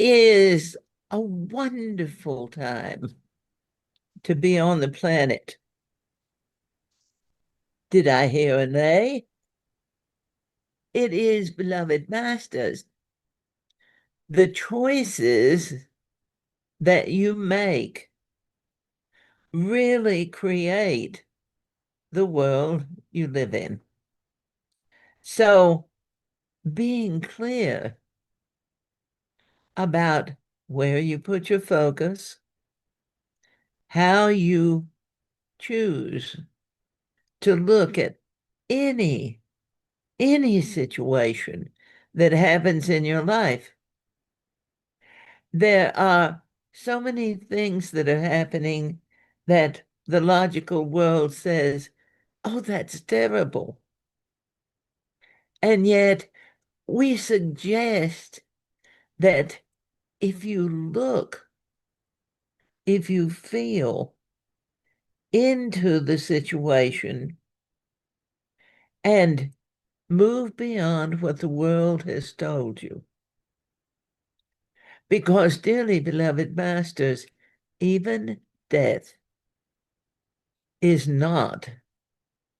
is a wonderful time to be on the planet. Did I hear a nay? It is, beloved masters. The choices that you make really create the world you live in. So being clear about where you put your focus, how you choose to look at any any situation that happens in your life. There are so many things that are happening that the logical world says, oh, that's terrible. And yet we suggest that if you look, if you feel into the situation and move beyond what the world has told you. Because, dearly beloved masters, even death is not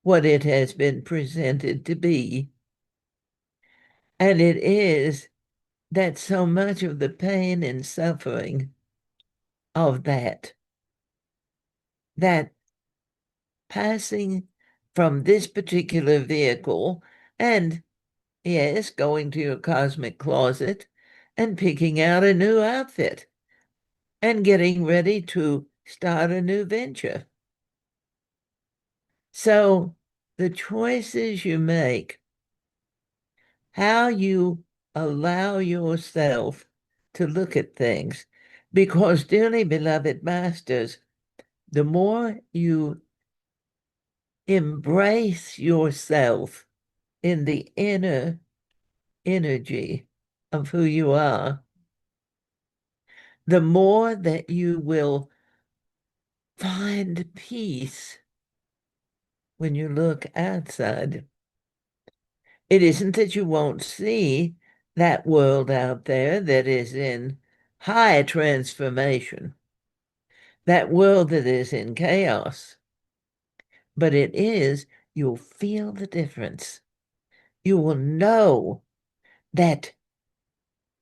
what it has been presented to be. And it is that so much of the pain and suffering of that passing from this particular vehicle and, yes, going to your cosmic closet and picking out a new outfit and getting ready to start a new venture. So the choices you make, how you allow yourself to look at things, because, dearly beloved masters, the more you embrace yourself in the inner energy of who you are, the more that you will find peace when you look outside. It isn't that you won't see that world out there that is in high transformation, that world that is in chaos, but it is, you'll feel the difference. You will know that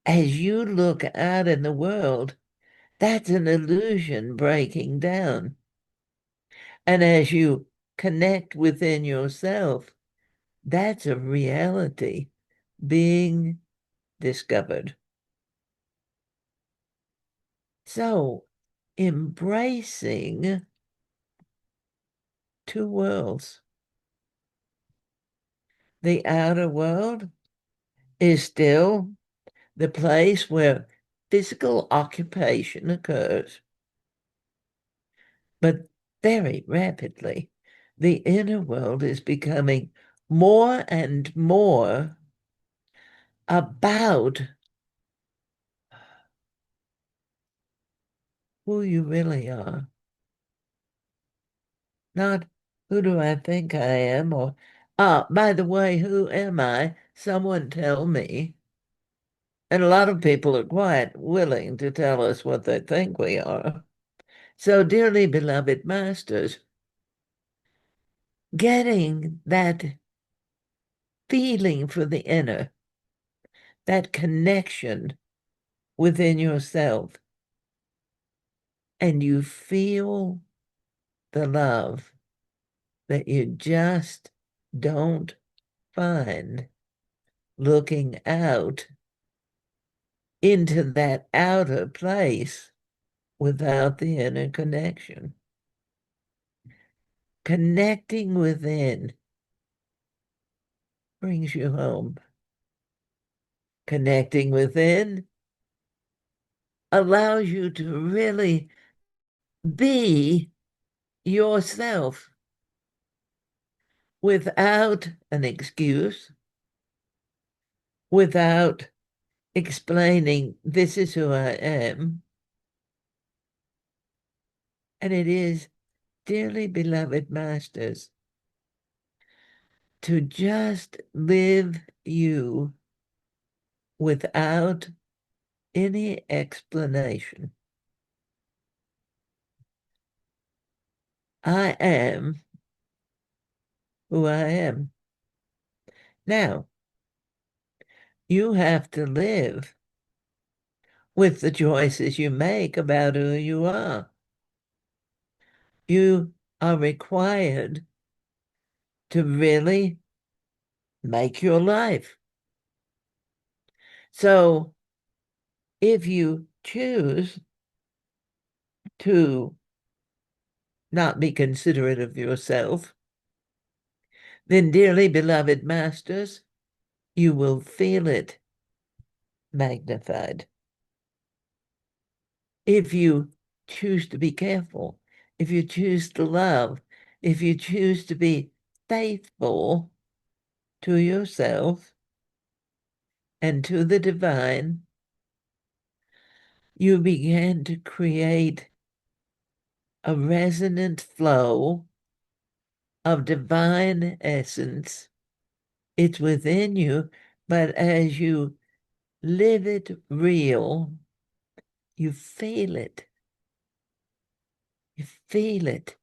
as you look out in the world, that's an illusion breaking down. And as you connect within yourself, that's a reality being discovered. So, embracing two worlds. The outer world is still the place where physical occupation occurs, but very rapidly, the inner world is becoming more and more about who you really are. Not who do I think I am, or, by the way, who am I? Someone tell me. And a lot of people are quite willing to tell us what they think we are. So, dearly beloved masters, getting that feeling for the inner, that connection within yourself, and you feel the love that you just don't find looking out into that outer place without the inner connection. Connecting within brings you home. Connecting within allows you to really be yourself without an excuse, without explaining, this is who I am. And it is, dearly beloved masters, to just live you without any explanation. I am who I am. Now, you have to live with the choices you make about who you are. You are required to really make your life. So if you choose to not be considerate of yourself, then, dearly beloved masters, you will feel it magnified. If you choose to be careful, if you choose to love, if you choose to be faithful to yourself and to the divine, you begin to create a resonant flow of divine essence. It's within you, but as you live it real, you feel it. You feel it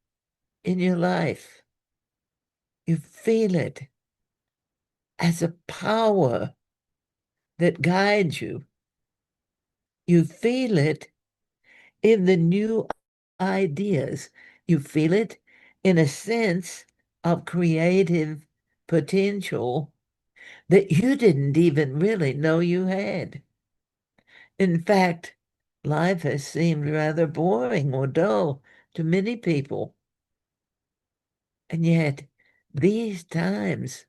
in your life. You feel it as a power that guides you. You feel it in the new ideas. You feel it in a sense of creative potential that you didn't even really know you had. In fact, life has seemed rather boring or dull to many people. And yet, these times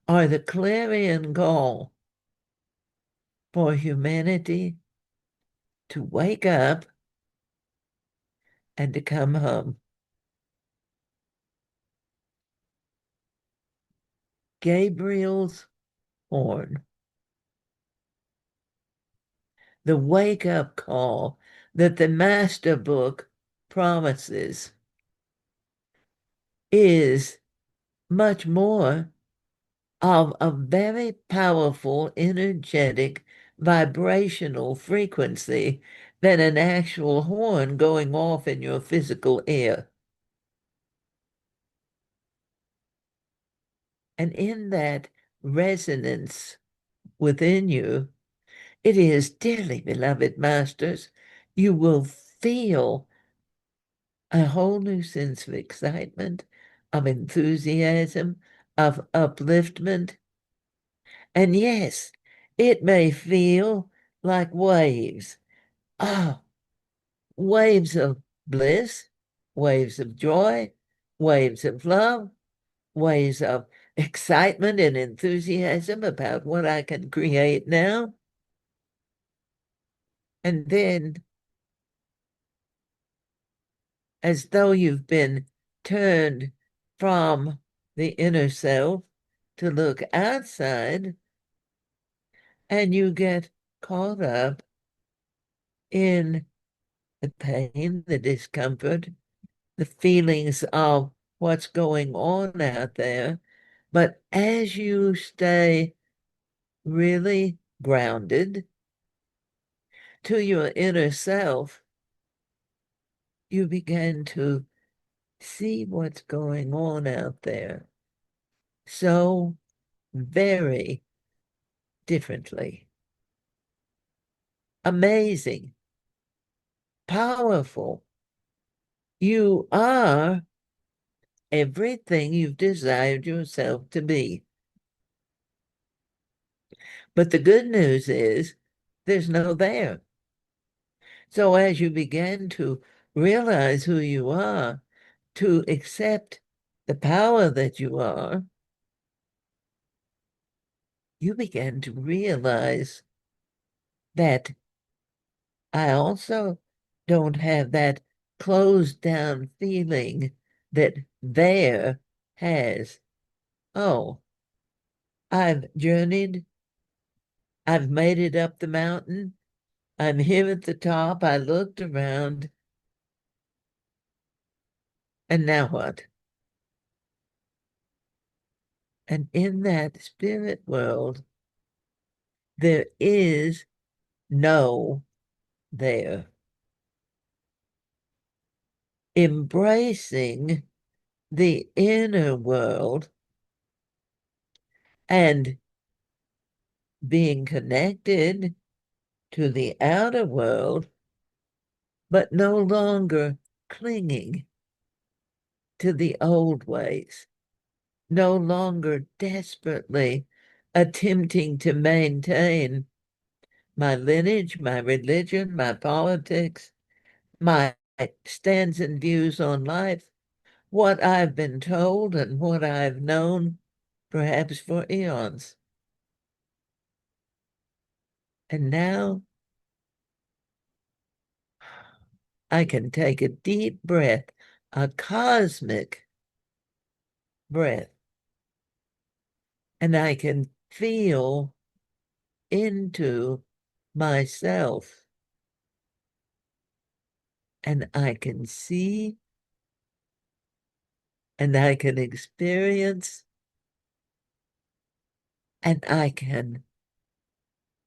are the clarion call for humanity to wake up and to come home. Gabriel's horn, the wake-up call that the master book promises, is much more of a very powerful, energetic, vibrational frequency than an actual horn going off in your physical ear. And in that resonance within you, it is, dearly beloved masters, you will feel a whole new sense of excitement, of enthusiasm, of upliftment. And yes, it may feel like waves. Ah, waves of bliss, waves of joy, waves of love, waves of excitement and enthusiasm about what I can create now. And then, as though you've been turned from the inner self to look outside, and you get caught up in the pain, the discomfort, the feelings of what's going on out there. But as you stay really grounded to your inner self, you begin to see what's going on out there so very differently. Amazing, powerful. You are everything you've desired yourself to be. But the good news is there's no there. So as you begin to realize who you are, to accept the power that you are, you begin to realize that I also don't have that closed down feeling that there has. Oh, I've journeyed, I've made it up the mountain, I'm here at the top, I looked around, and now what? And in that spirit world, there is know there. Embracing the inner world and being connected to the outer world, but no longer clinging to the old ways, no longer desperately attempting to maintain my lineage, my religion, my politics, my stands and views on life, what I've been told and what I've known perhaps for eons. And now I can take a deep breath, a cosmic breath, and I can feel into myself and I can see and I can experience and I can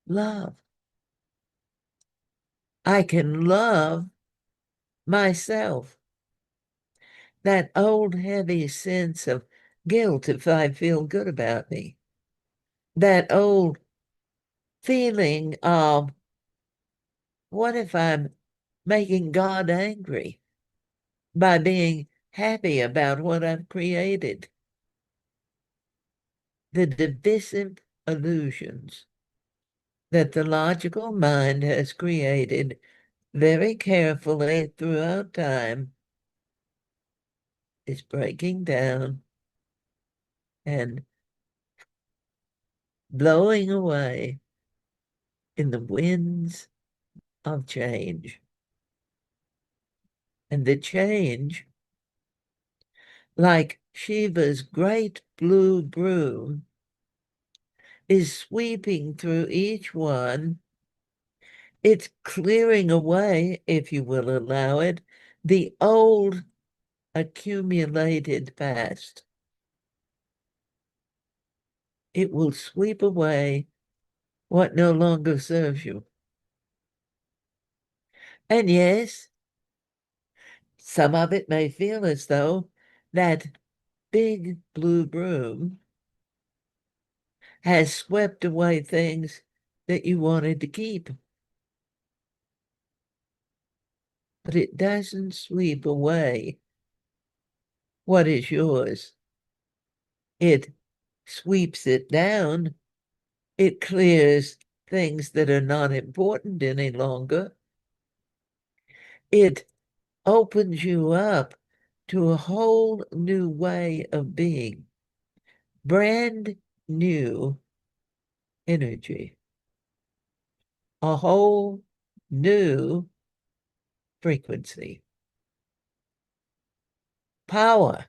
love. I can love myself. That old heavy sense of guilt if I feel good about me. That old feeling of what if I'm making God angry by being happy about what I've created? The divisive illusions that the logical mind has created very carefully throughout time is breaking down and blowing away in the winds of change. And the change, like Shiva's great blue broom, is sweeping through each one. It's clearing away, if you will allow it, the old accumulated past. It will sweep away what no longer serves you. And yes, some of it may feel as though that big blue broom has swept away things that you wanted to keep. But it doesn't sweep away what is yours. It sweeps it down. It clears things that are not important any longer. It opens you up to a whole new way of being, brand new energy, a whole new frequency, power.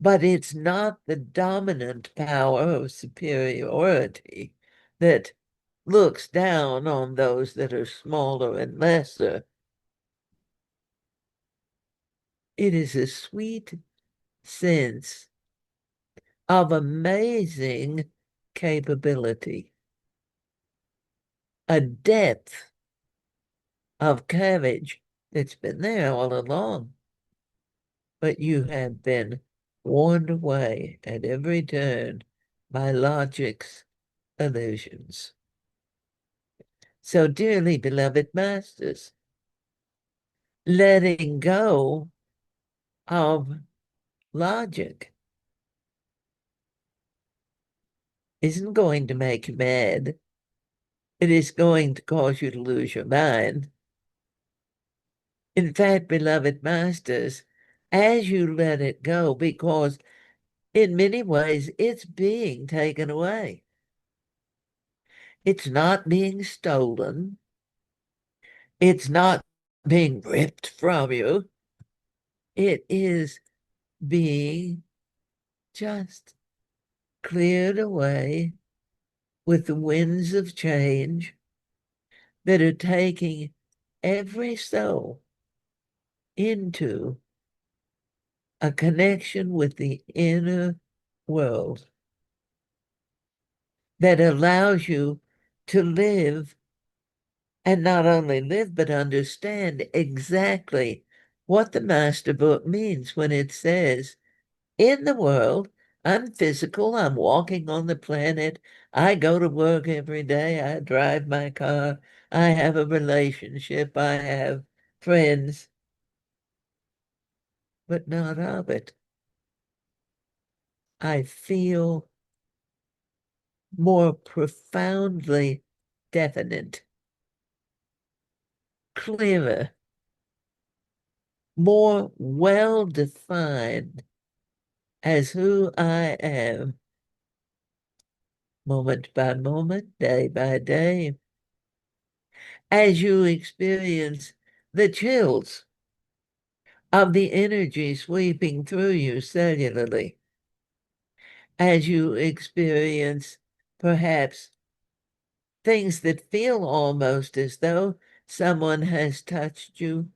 But it's not the dominant power of superiority that looks down on those that are smaller and lesser. It is a sweet sense of amazing capability, a depth of courage that's been there all along. But you have been warned away at every turn by logic's illusions. So, dearly beloved masters, letting go of logic isn't going to make you mad. It is going to cause you to lose your mind. In fact, beloved masters, as you let it go, because in many ways it's being taken away. It's not being stolen. It's not being ripped from you. It is being just cleared away with the winds of change that are taking every soul into a connection with the inner world that allows you to live and not only live, but understand exactly what the master book means when it says, in the world, I'm physical, I'm walking on the planet, I go to work every day, I drive my car, I have a relationship, I have friends, but not of it. I feel more profoundly definite, clearer, more well defined as who I am, moment by moment, day by day, as you experience the chills of the energy sweeping through you cellularly, as you experience perhaps things that feel almost as though someone has touched you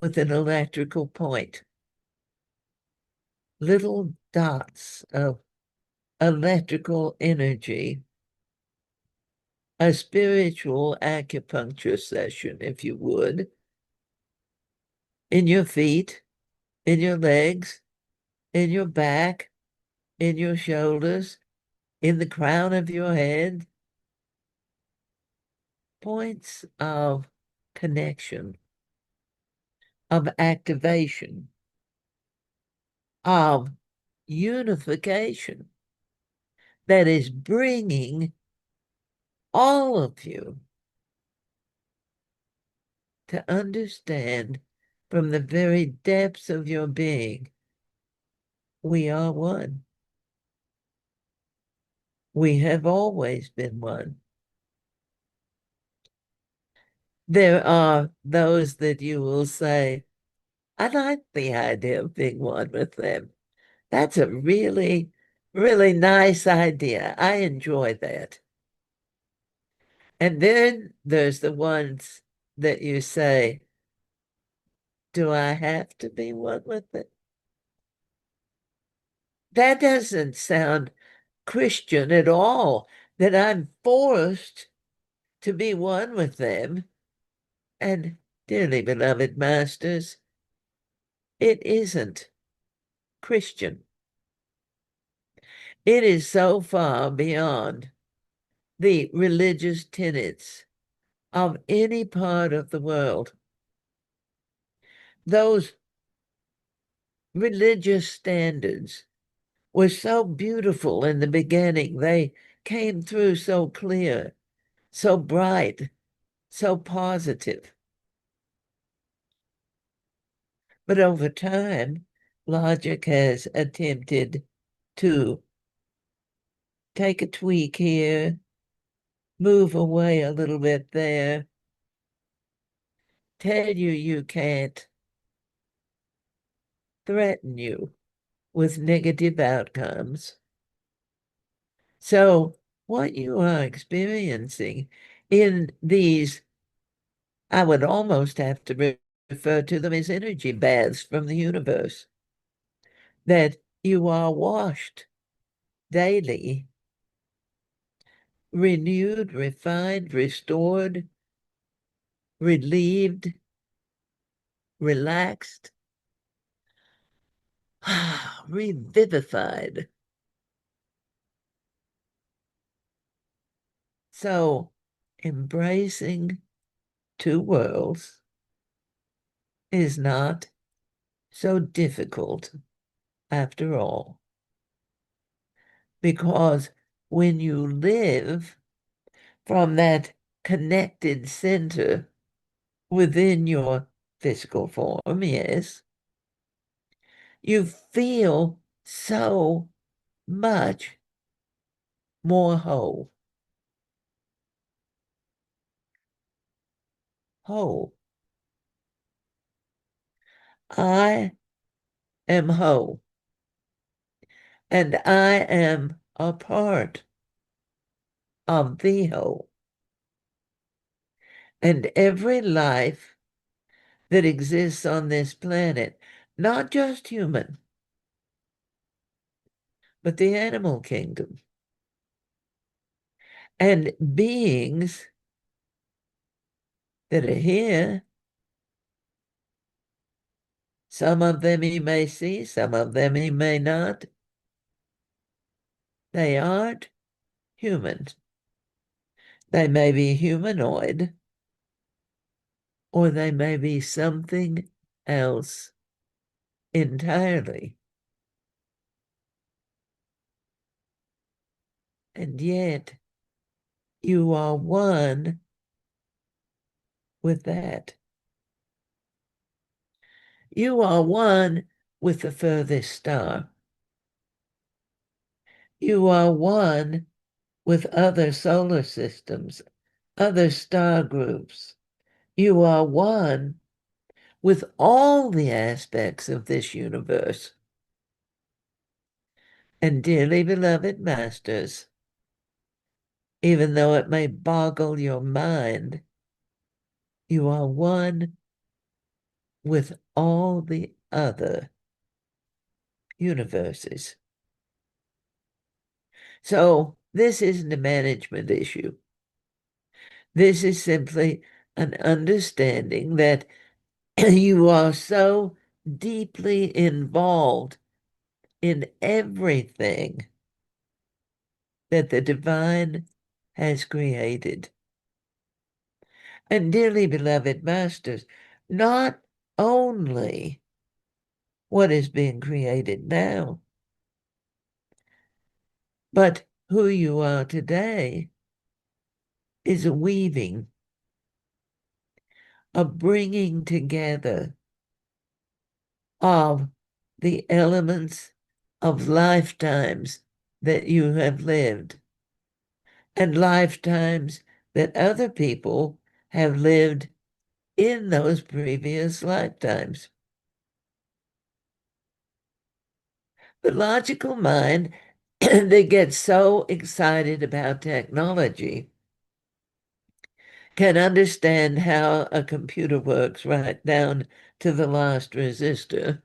with an electrical point. Little dots of electrical energy, a spiritual acupuncture session, if you would, in your feet, in your legs, in your back, in your shoulders, in the crown of your head, points of connection, of activation, of unification that is bringing all of you to understand from the very depths of your being, we are one. We have always been one. There are those that you will say, I like the idea of being one with them. That's a really, really nice idea. I enjoy that. And then there's the ones that you say, do I have to be one with it? That doesn't sound Christian at all, that I'm forced to be one with them. And dearly beloved masters, it isn't Christian. It is so far beyond the religious tenets of any part of the world. Those religious standards were so beautiful in the beginning. They came through so clear, so bright, so positive. But over time, logic has attempted to take a tweak here, move away a little bit there, tell you you can't, threaten you with negative outcomes. So what you are experiencing in these, I would almost have to refer to them as energy baths from the universe, that you are washed daily, renewed, refined, restored, relieved, relaxed, revivified. So embracing two worlds is not so difficult after all, because when you live from that connected center within your physical form, yes, you feel so much more whole. Whole. I am whole, and I am a part of the whole. And every life that exists on this planet, not just human, but the animal kingdom, And beings that are here, some of them he may see, some of them he may not. They aren't humans. They may be humanoid, or they may be something else entirely. And yet, you are one with that. You are one with the furthest star. You are one with other solar systems, other star groups. You are one with all the aspects of this universe. And dearly beloved masters, even though it may boggle your mind, you are one with all the other universes. So this isn't a management issue. This is simply an understanding that you are so deeply involved in everything that the divine has created. And dearly beloved masters, not only what is being created now, but who you are today is a weaving, a bringing together of the elements of lifetimes that you have lived and lifetimes that other people have lived in those previous lifetimes. The logical mind that gets so excited about technology can understand how a computer works right down to the last resistor,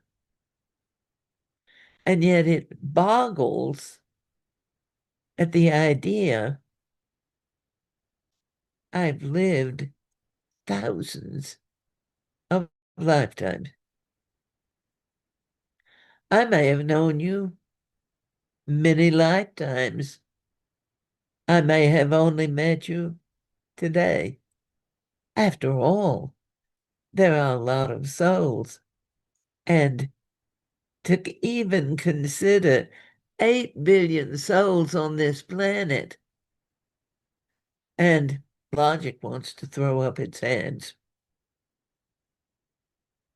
and yet it boggles at the idea I've lived thousands of lifetimes. I may have known you many lifetimes. I may have only met you today. After all, there are a lot of souls. And to even consider 8 billion souls on this planet, and logic wants to throw up its hands.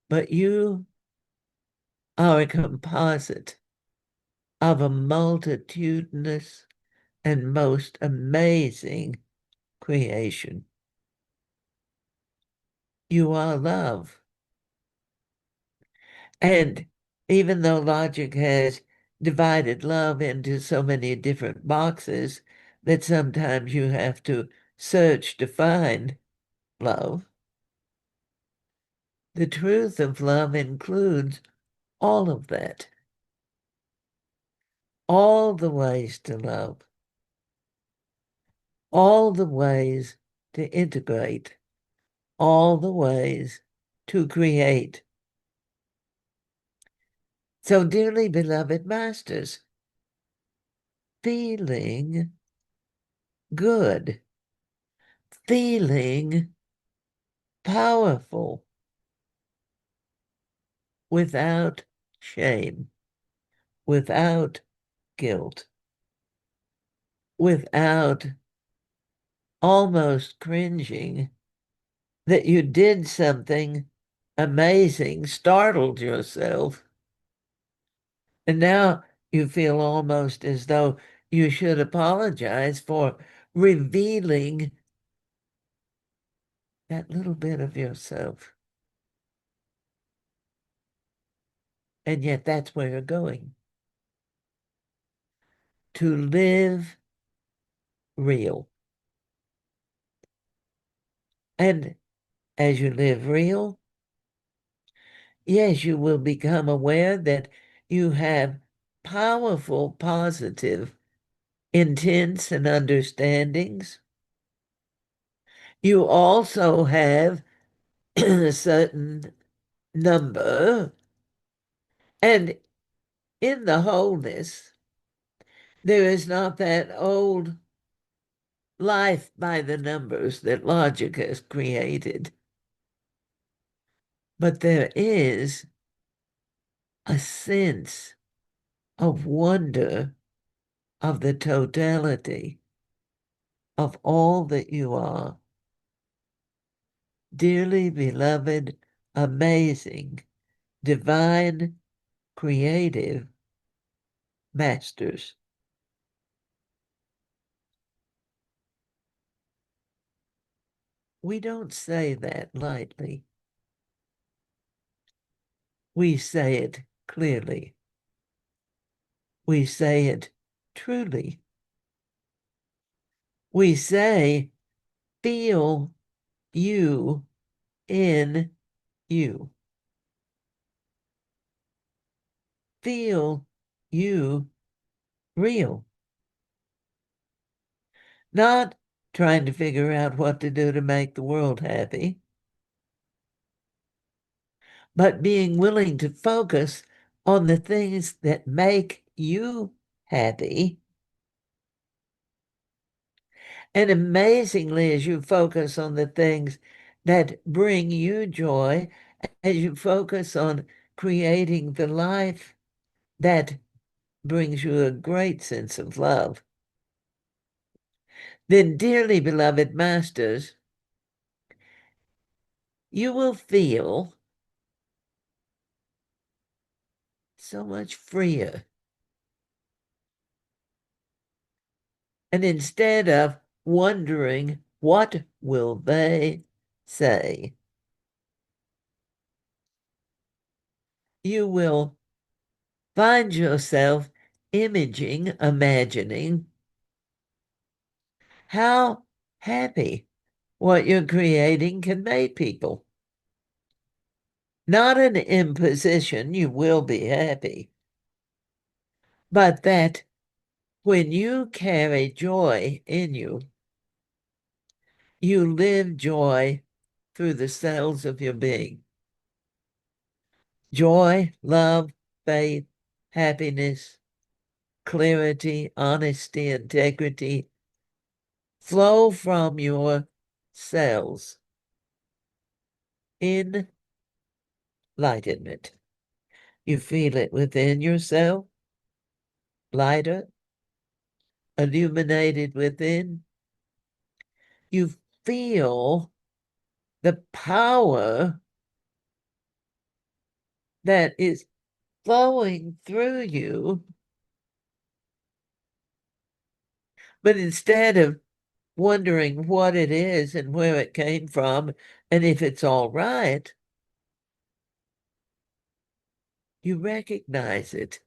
But you are a composite of a multitudinous and most amazing creation. You are love. And even though logic has divided love into so many different boxes that sometimes you have to search to find love, the truth of love includes all of that. All the ways to love, all the ways to integrate, all the ways to create. So, dearly beloved masters, feeling good, feeling powerful without shame, without guilt, without almost cringing that you did something amazing, startled yourself, and now you feel almost as though you should apologize for revealing that little bit of yourself. And yet that's where you're going. To live real. And as you live real, yes, you will become aware that you have powerful, positive intents and understandings. You also have a certain number, and in the wholeness, there is not that old life by the numbers that logic has created, but there is a sense of wonder of the totality of all that you are. Dearly beloved, amazing, divine, creative masters. We don't say that lightly. We say it clearly. We say it truly. We say, feel you in you. Feel you real. Not trying to figure out what to do to make the world happy, but being willing to focus on the things that make you happy. And amazingly, as you focus on the things that bring you joy, as you focus on creating the life that brings you a great sense of love, then, dearly beloved masters, you will feel so much freer. And instead of wondering, what will they say? You will find yourself imagining how happy what you're creating can make people. Not an imposition, you will be happy, but that when you carry joy in you, you live joy through the cells of your being. Joy, love, faith, happiness, clarity, honesty, integrity flow from your cells in enlightenment. You feel it within yourself, lighter, illuminated within. You feel the power that is flowing through you. But instead of wondering what it is and where it came from and if it's all right, you recognize it.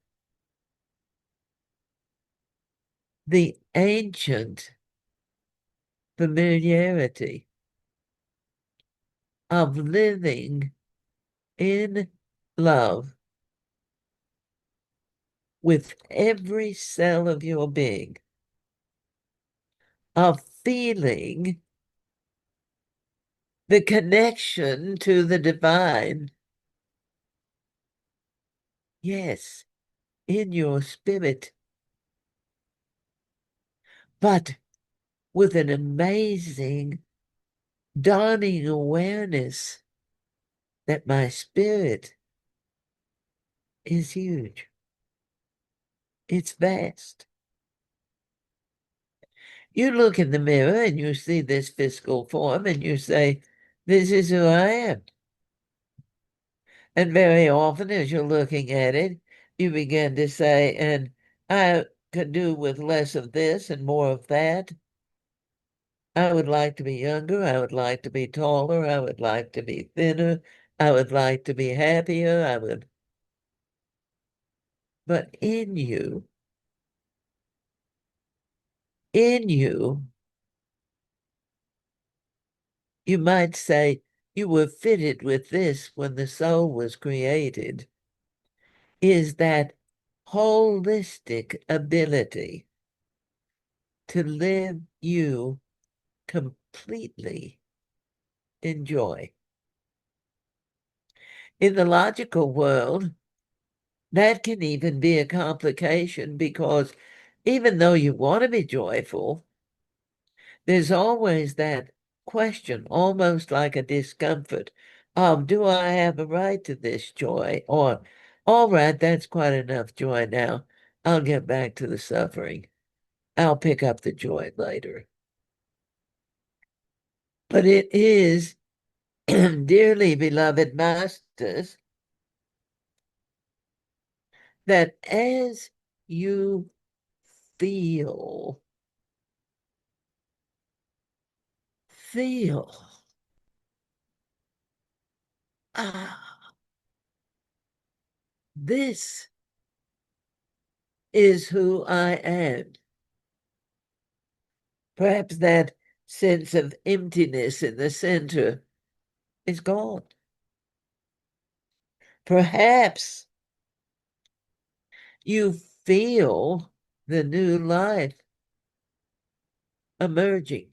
The ancient familiarity of living in love with every cell of your being, of feeling the connection to the divine. Yes, in your spirit, but with an amazing dawning awareness that my spirit is huge. It's vast. You look in the mirror and you see this physical form and you say, this is who I am. And very often as you're looking at it, you begin to say, and I could do with less of this and more of that. I would like to be younger. I would like to be taller. I would like to be thinner. I would like to be happier. But in you, you might say you were fitted with this when the soul was created, is that holistic ability to live you completely in joy. In the logical world, that can even be a complication because even though you want to be joyful, there's always that question, almost like a discomfort of, do I have a right to this joy? Or, all right, that's quite enough joy now. I'll get back to the suffering. I'll pick up the joy later. But it is, dearly beloved masters, that as you feel, feel, ah, this is who I am. Perhaps that sense of emptiness in the center is gone. Perhaps you feel the new life emerging.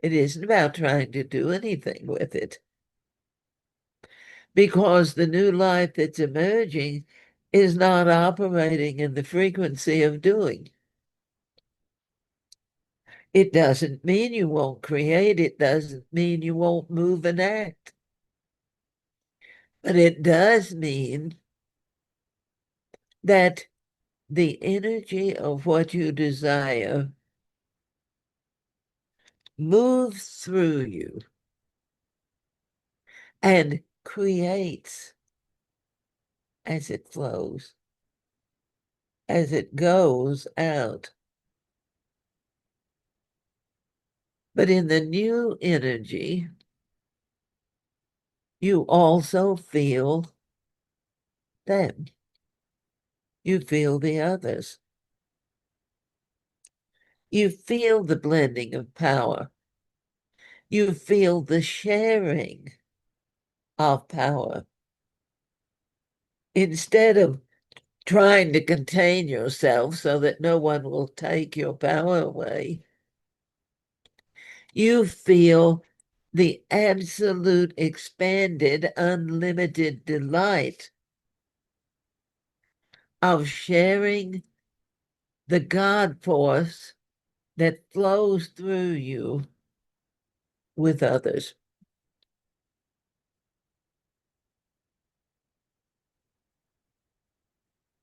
It isn't about trying to do anything with it, because the new life that's emerging is not operating in the frequency of doing. It doesn't mean you won't create. It doesn't mean you won't move and act. But it does mean that the energy of what you desire moves through you and creates as it flows, as it goes out. But in the new energy, you also feel them. You feel the others. You feel the blending of power. You feel the sharing of power. Instead of trying to contain yourself so that no one will take your power away, you feel the absolute expanded, unlimited delight of sharing the God force that flows through you with others.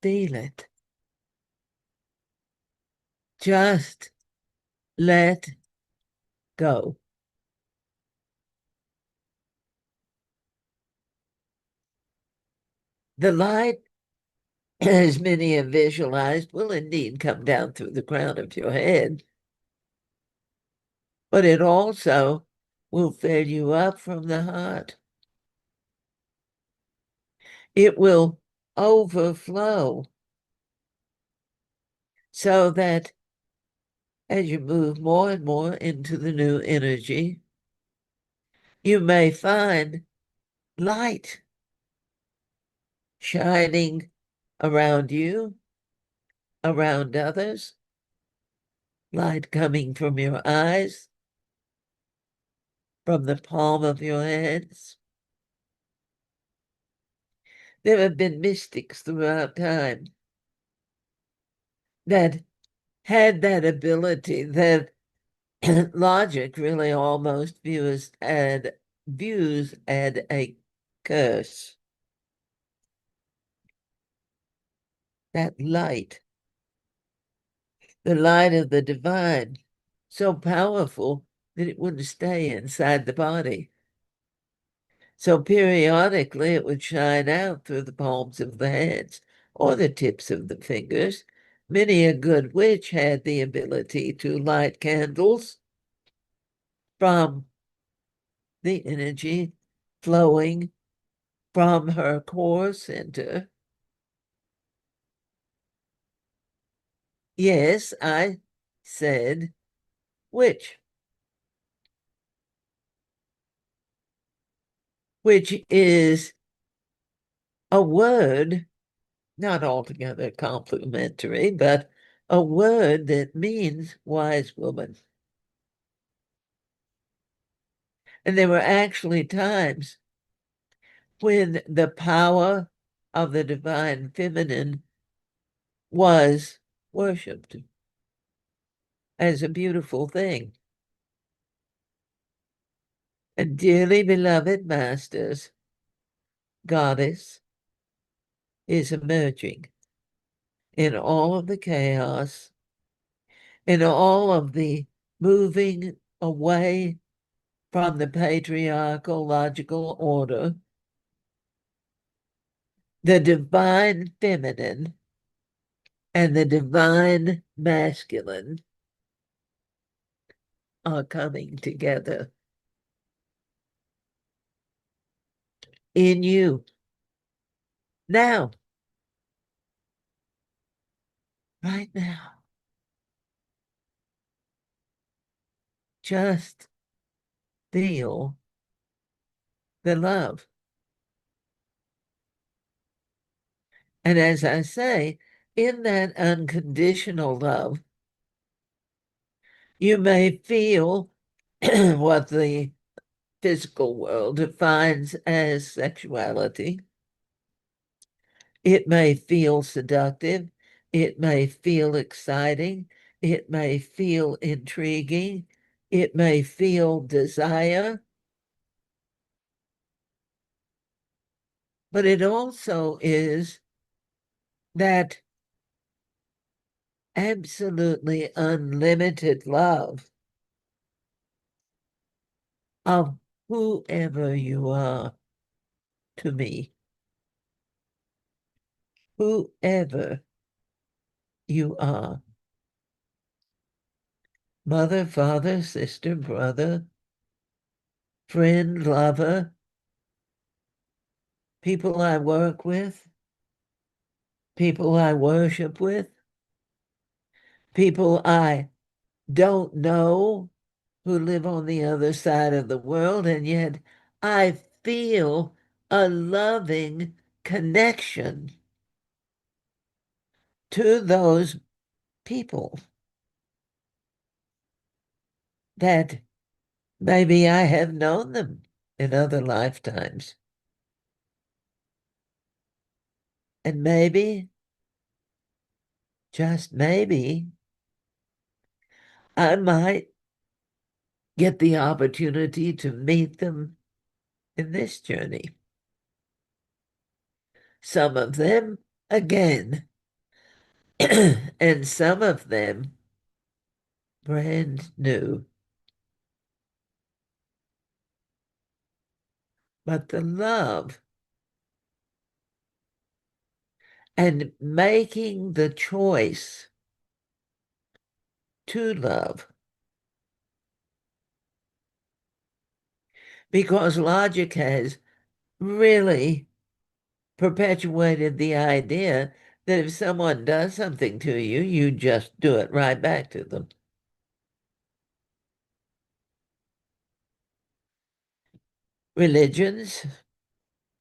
Feel it. Just let go. The light, as many have visualized, will indeed come down through the crown of your head, but it also will fill you up from the heart. It will overflow so that as you move more and more into the new energy, you may find light shining around you, around others, light coming from your eyes, from the palm of your hands. There have been mystics throughout time that had that ability that logic really almost views as a curse. That light, the light of the divine, so powerful that it wouldn't stay inside the body. So periodically it would shine out through the palms of the hands or the tips of the fingers. Many a good witch had the ability to light candles from the energy flowing from her core center. Yes, I said witch, which is a word not altogether complimentary, but a word that means wise woman. And there were actually times when the power of the divine feminine was worshipped as a beautiful thing. And dearly beloved masters, goddess is emerging in all of the chaos, in all of the moving away from the patriarchal logical order. The divine feminine and the divine masculine are coming together in you now, right now. Just feel the love. And as I say, in that unconditional love, you may feel what the physical world defines as sexuality. It may feel seductive. It may feel exciting. It may feel intriguing. It may feel desire. But it also is that absolutely unlimited love of whoever you are to me, whoever you are, mother, father, sister, brother, friend, lover, people I work with, people I worship with, people I don't know who live on the other side of the world, and yet I feel a loving connection to those people that maybe I have known them in other lifetimes. And maybe, just maybe, I might get the opportunity to meet them in this journey. Some of them again, and some of them brand new. But the love and making the choice to love, because logic has really perpetuated the idea that if someone does something to you, you just do it right back to them. Religions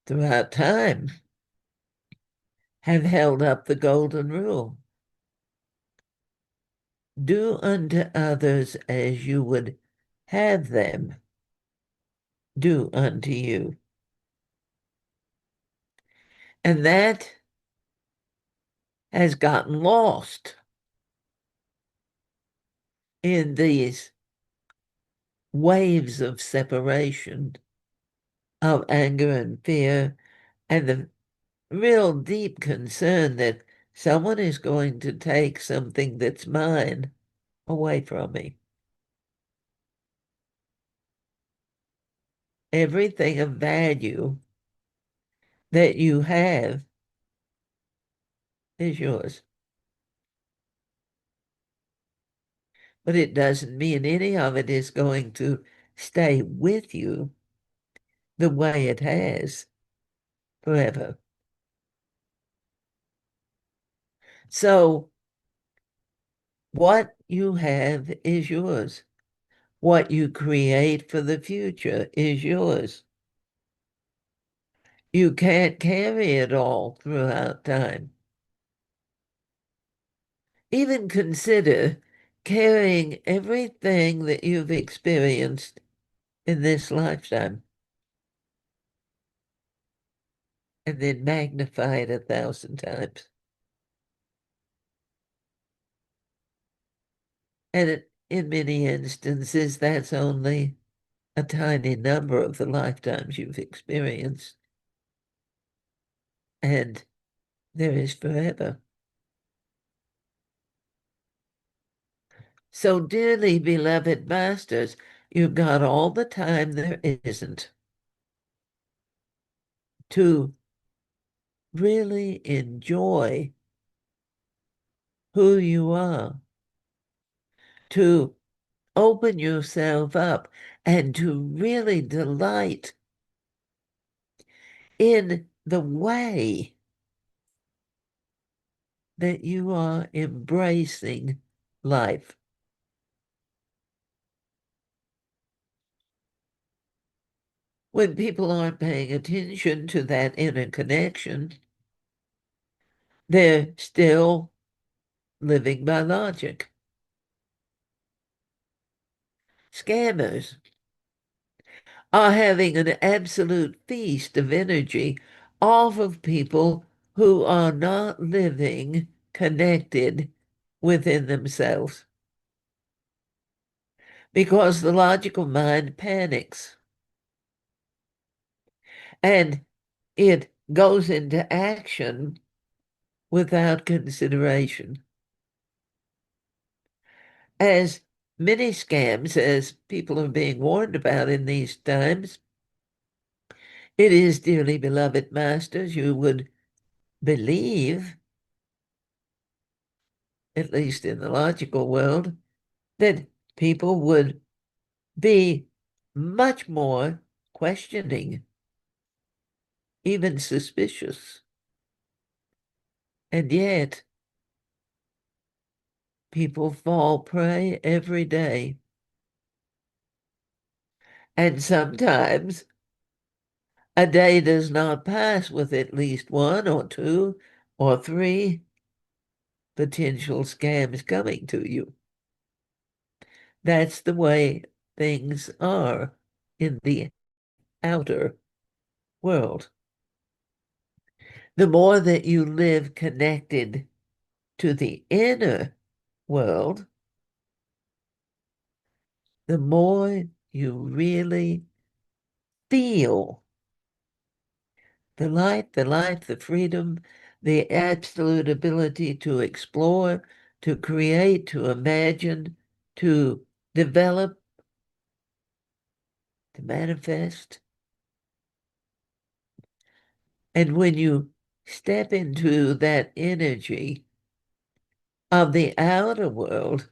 throughout time have held up the golden rule. Do unto others as you would have them do unto you. And that has gotten lost in these waves of separation, of anger and fear, and the real deep concern that someone is going to take something that's mine away from me. Everything of value that you have is yours. But it doesn't mean any of it is going to stay with you the way it has forever. So what you have is yours. What you create for the future is yours. You can't carry it all throughout time. Even consider carrying everything that you've experienced in this lifetime and then magnify it 1,000 times. And in many instances, that's only a tiny number of the lifetimes you've experienced. And there is forever. So, dearly beloved masters, you've got all the time there isn't to really enjoy who you are, to open yourself up, and to really delight in the way that you are embracing life. When people aren't paying attention to that inner connection, they're still living by logic. Scammers are having an absolute feast of energy off of people who are not living connected within themselves because the logical mind panics and it goes into action without consideration. As many scams as people are being warned about in these times, it is, dearly beloved masters, you would believe, at least in the logical world, that people would be much more questioning, even suspicious. And yet, people fall prey every day. And sometimes a day does not pass with at least one or two or three potential scams coming to you. That's the way things are in the outer world. The more that you live connected to the inner world, the more you really feel the light, the life, the freedom, the absolute ability to explore, to create, to imagine, to develop, to manifest. And when you step into that energy of the outer world,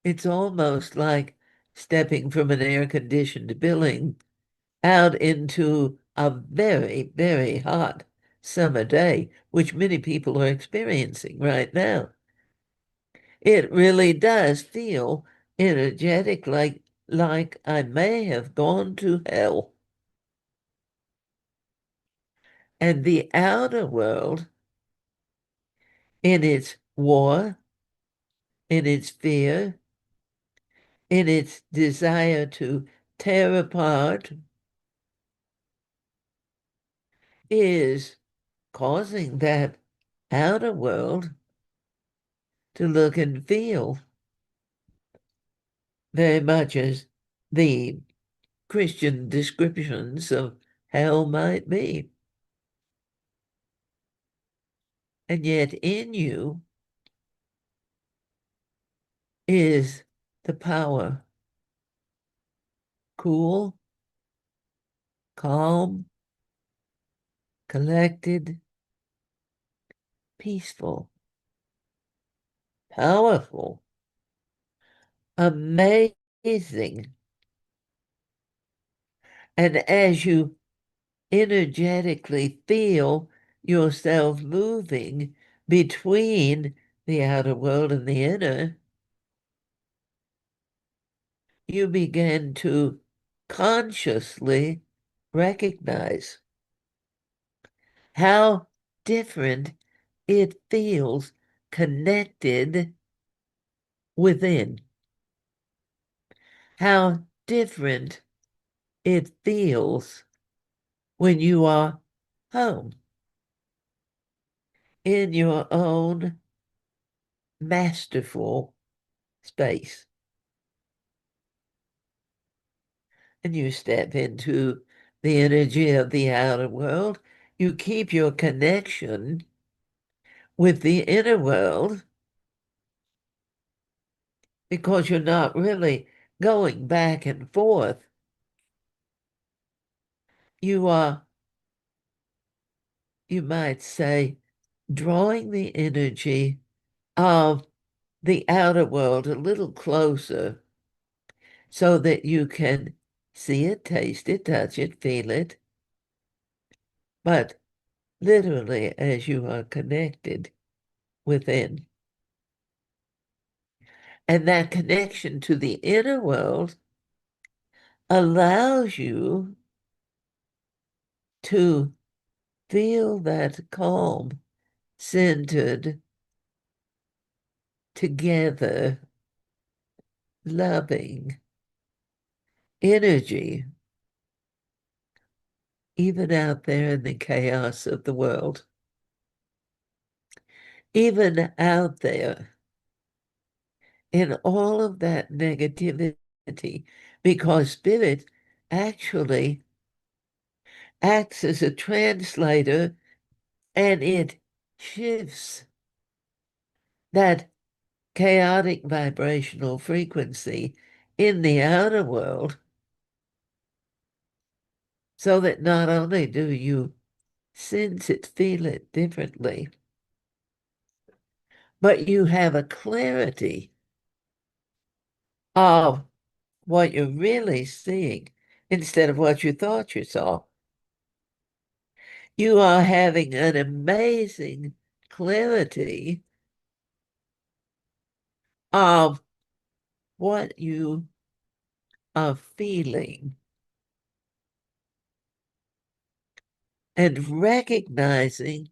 it's almost like stepping from an air-conditioned building out into a very, very hot summer day, which many people are experiencing right now. It really does feel energetic, like I may have gone to hell. And the outer world, in its war, in its fear, in its desire to tear apart, is causing that outer world to look and feel very much as the Christian descriptions of hell might be. And yet in you is the power, cool, calm, collected, peaceful, powerful, amazing. And as you energetically feel yourself moving between the outer world and the inner, you begin to consciously recognize how different it feels connected within, how different it feels when you are home in your own masterful space. And you step into the energy of the outer world. You keep your connection with the inner world because you're not really going back and forth. You are, you might say, drawing the energy of the outer world a little closer so that you can see it, taste it, touch it, feel it, but literally as you are connected within. And that connection to the inner world allows you to feel that calm, centered, together, loving energy, even out there in the chaos of the world, even out there in all of that negativity, because spirit actually acts as a translator and it shifts that chaotic vibrational frequency in the outer world so that not only do you sense it, feel it differently, but you have a clarity of what you're really seeing instead of what you thought you saw. You are having an amazing clarity of what you are feeling and recognizing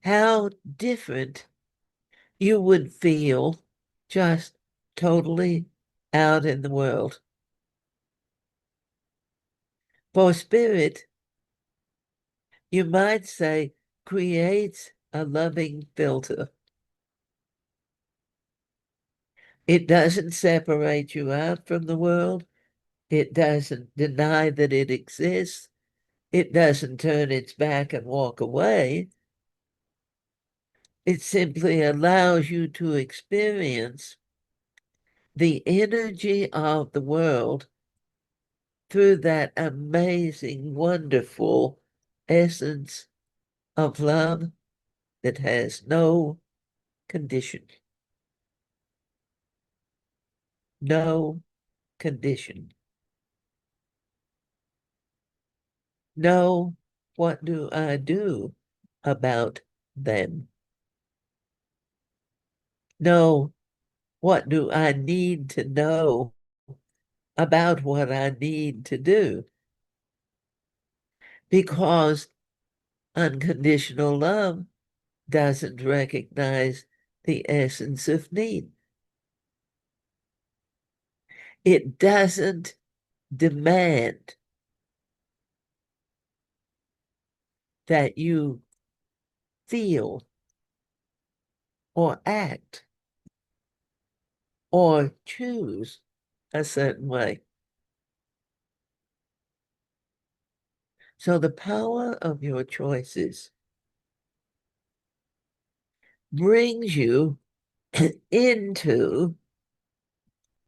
how different you would feel just totally out in the world. For spirit, you might say, creates a loving filter. It doesn't separate you out from the world. It doesn't deny that it exists. It doesn't turn its back and walk away. It simply allows you to experience the energy of the world through that amazing, wonderful essence of love that has no condition. No condition. No, what do I do about them? No, what do I need to know about what I need to do? Because unconditional love doesn't recognize the essence of need. It doesn't demand that you feel or act or choose a certain way. So the power of your choices brings you into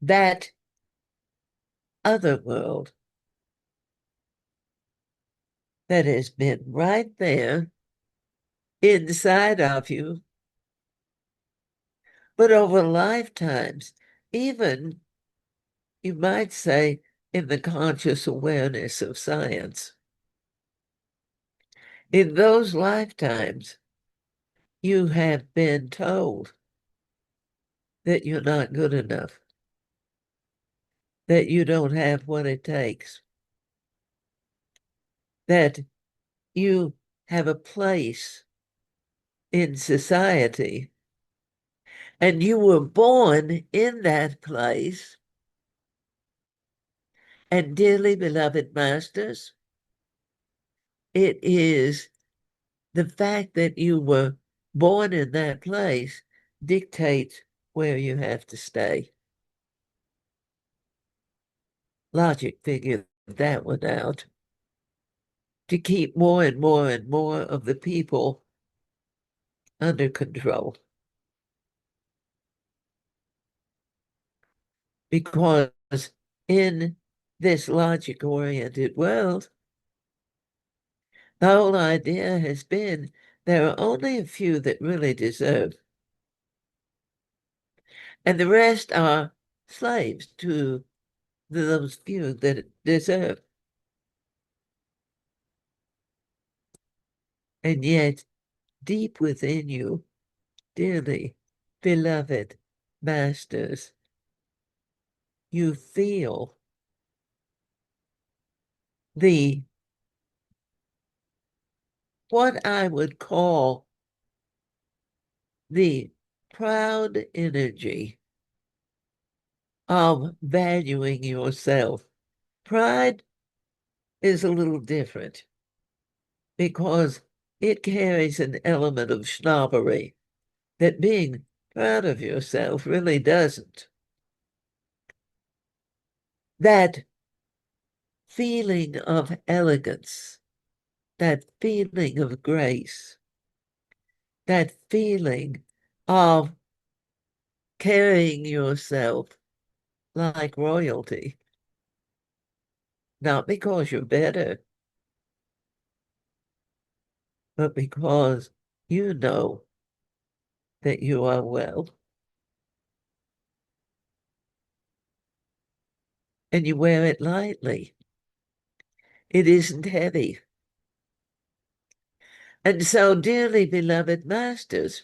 that other world that has been right there inside of you, but over lifetimes, even you might say in the conscious awareness of science. In those lifetimes, you have been told that you're not good enough, that you don't have what it takes, that you have a place in society, and you were born in that place, and dearly beloved masters, it is the fact that you were born in that place dictates where you have to stay. Logic figured that one out to keep more and more and more of the people under control. Because in this logic-oriented world, the whole idea has been there are only a few that really deserve, and the rest are slaves to those few that deserve. And yet, deep within you, dearly beloved masters, you feel the what I would call the proud energy of valuing yourself. Pride is a little different because it carries an element of snobbery that being proud of yourself really doesn't. That feeling of elegance, that feeling of grace, that feeling of carrying yourself like royalty, not because you're better, but because you know that you are well. And you wear it lightly. It isn't heavy. And so, dearly beloved masters,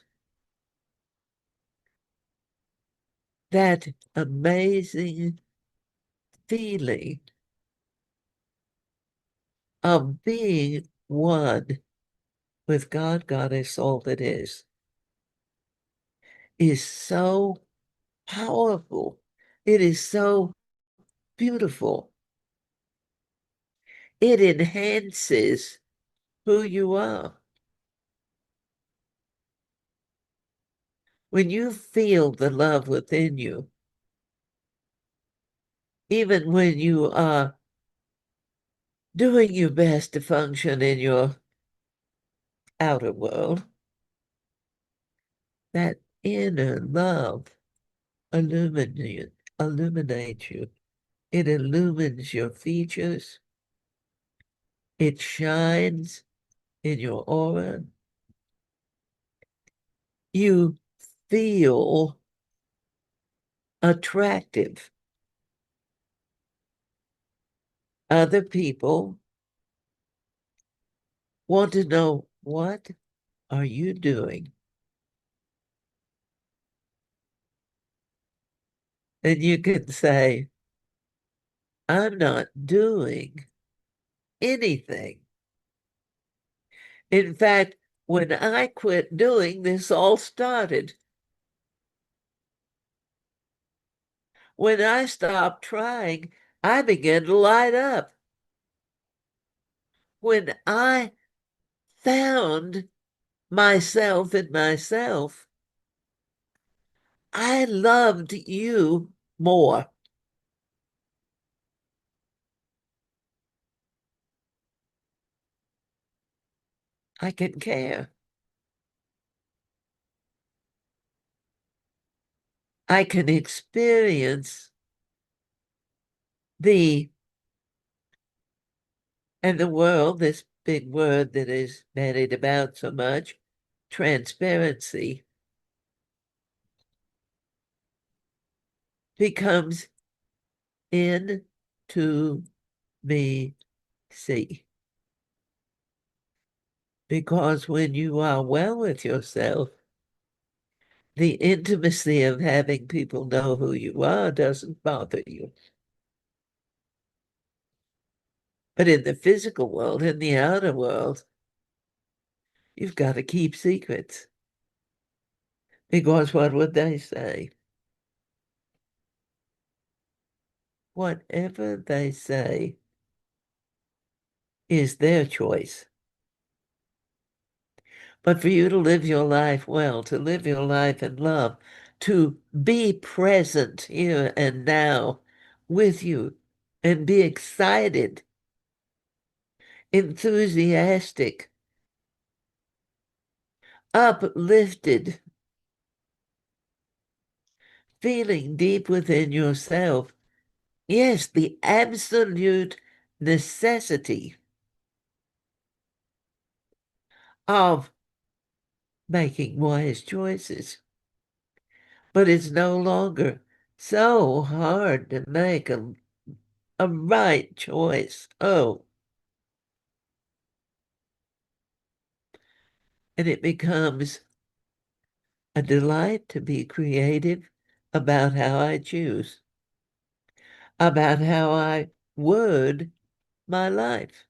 that amazing feeling of being one with God, Goddess, all that is so powerful. It is so beautiful. It enhances who you are. When you feel the love within you, even when you are doing your best to function in your outer world, that inner love illuminates you. It illumines your features. It shines in your aura. You feel attractive. Other people want to know, what are you doing? And you can say, I'm not doing anything. In fact, when I quit doing, this all started. When I stopped trying, I began to light up. When I found myself in myself, I loved you more. I can care. I can experience the, and the world, this big word that is bandied about so much, transparency, becomes into me see. Because when you are well with yourself, the intimacy of having people know who you are doesn't bother you. But in the physical world, in the outer world, You've got to keep secrets because what would they say? Whatever they say is their choice. But for you to live your life well, to live your life in love, to be present here and now with you and be excited, enthusiastic, uplifted, feeling deep within yourself. Yes, the absolute necessity of making wise choices. But it's no longer so hard to make a right choice. Oh, and it becomes a delight to be creative about how I choose, about how I word my life,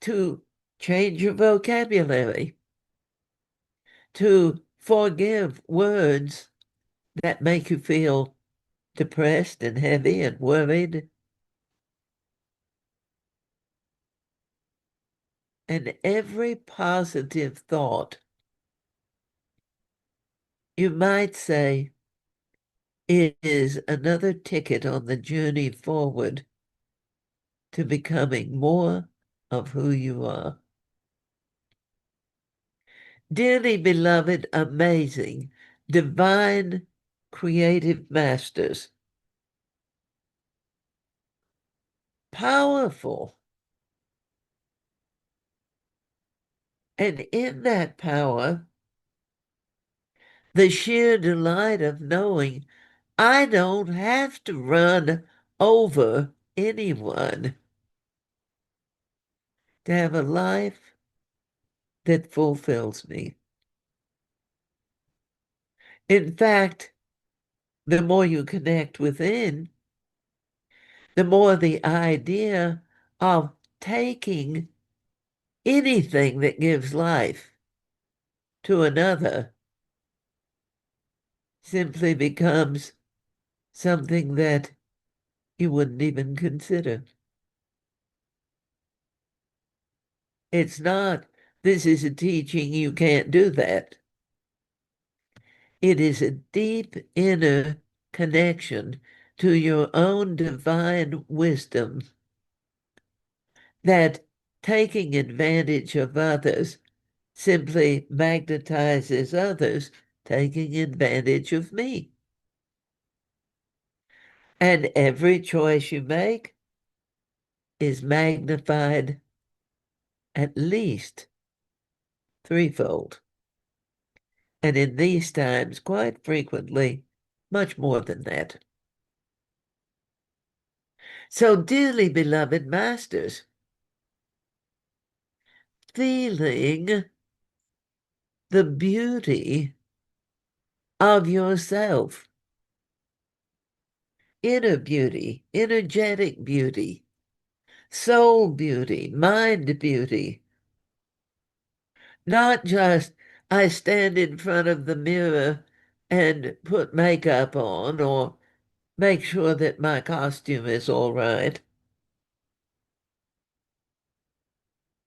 to change your vocabulary, to forgive words that make you feel depressed and heavy and worried. And every positive thought, you might say, is another ticket on the journey forward to becoming more of who you are. Dearly beloved, amazing, divine, creative masters, powerful. And in that power, the sheer delight of knowing I don't have to run over anyone to have a life that fulfills me. In fact, the more you connect within, the more the idea of taking anything that gives life to another simply becomes something that you wouldn't even consider. It's not, this is a teaching, you can't do that. It is a deep inner connection to your own divine wisdom that taking advantage of others simply magnetizes others taking advantage of me. And every choice you make is magnified at least threefold. And in these times, quite frequently, much more than that. So, dearly beloved masters, feeling the beauty of yourself, inner beauty, energetic beauty, soul beauty, mind beauty, not just I stand in front of the mirror and put makeup on or make sure that my costume is all right.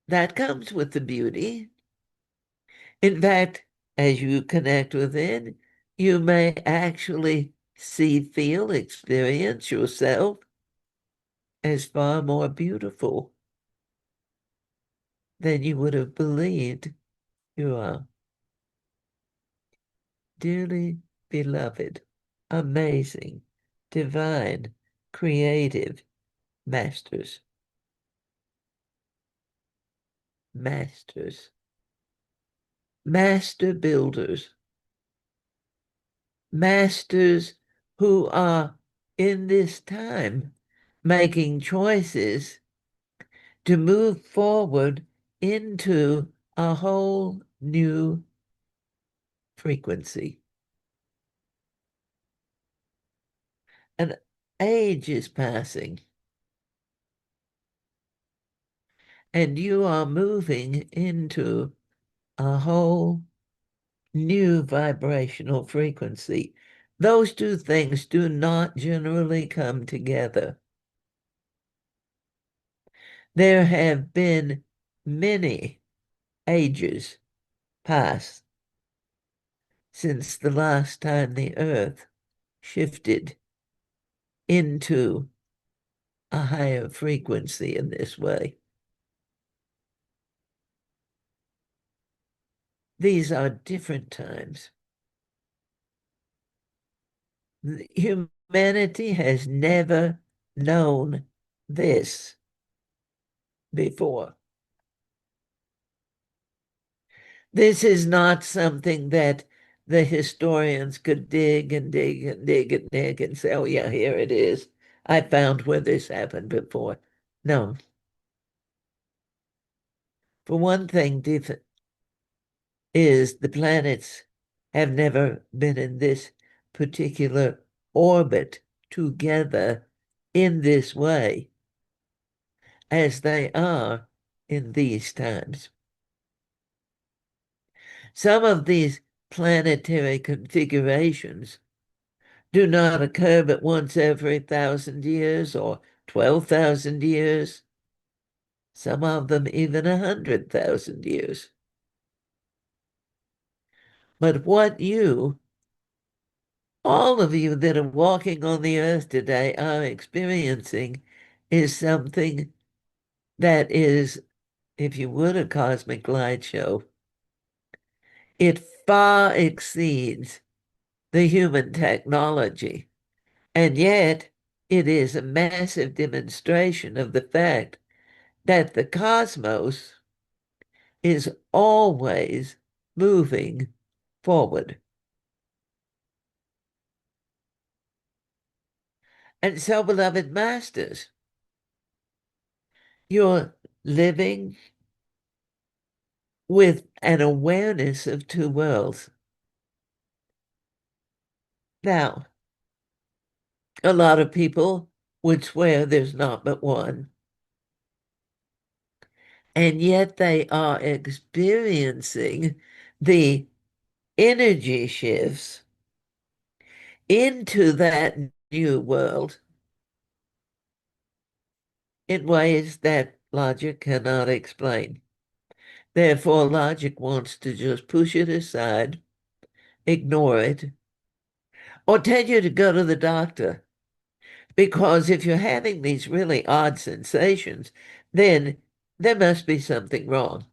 That comes with the beauty. In fact, as you connect within, you may actually see, feel, experience yourself as far more beautiful than you would have believed you are. Dearly beloved, amazing, divine, creative masters, masters, master builders, masters who are in this time making choices to move forward into a whole new frequency. An age is passing, and you are moving into a whole new vibrational frequency. Those two things do not generally come together. There have been many ages past since the last time the earth shifted into a higher frequency in this way. These are different times. Humanity has never known this before. This is not something that the historians could dig and dig and dig and dig and say, oh, yeah, here it is. I found where this happened before. No. For one thing, is the planets have never been in this particular orbit together in this way as they are in these times. Some of these planetary configurations do not occur but once every 1,000 years or 12,000 years, some of them even 100,000 years. But what all of you that are walking on the earth today are experiencing is something that is, if you would, a cosmic light show. It far exceeds the human technology, and yet it is a massive demonstration of the fact that the cosmos is always moving forward. And so, beloved masters, you're living with an awareness of two worlds. Now, a lot of people would swear there's not but one, and yet they are experiencing the energy shifts into that new world in ways that logic cannot explain. Therefore, logic wants to just push it aside, ignore it, or tell you to go to the doctor. Because if you're having these really odd sensations, then there must be something wrong.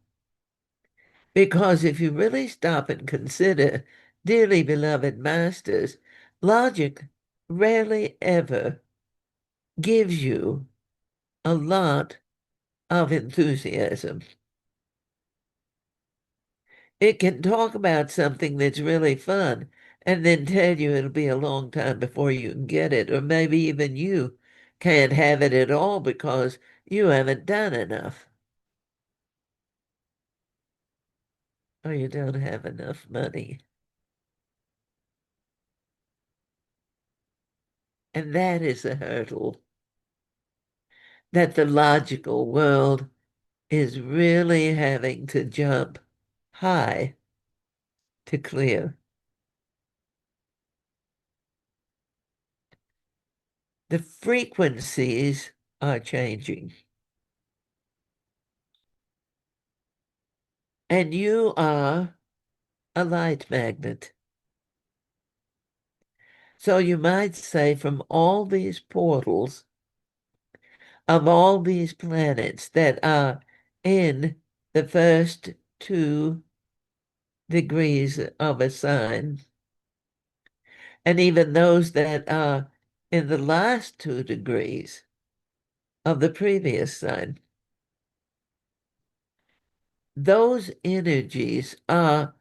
Because if you really stop and consider, dearly beloved masters, logic rarely ever gives you a lot of enthusiasm. It can talk about something that's really fun and then tell you it'll be a long time before you can get it, or maybe even you can't have it at all because you haven't done enough, or you don't have enough money. And that is a hurdle that the logical world is really having to jump high to clear. The frequencies are changing, and you are a light magnet. So you might say from all these portals of all these planets that are in the first 2 degrees of a sign, and even those that are in the last 2 degrees of the previous sign, those energies are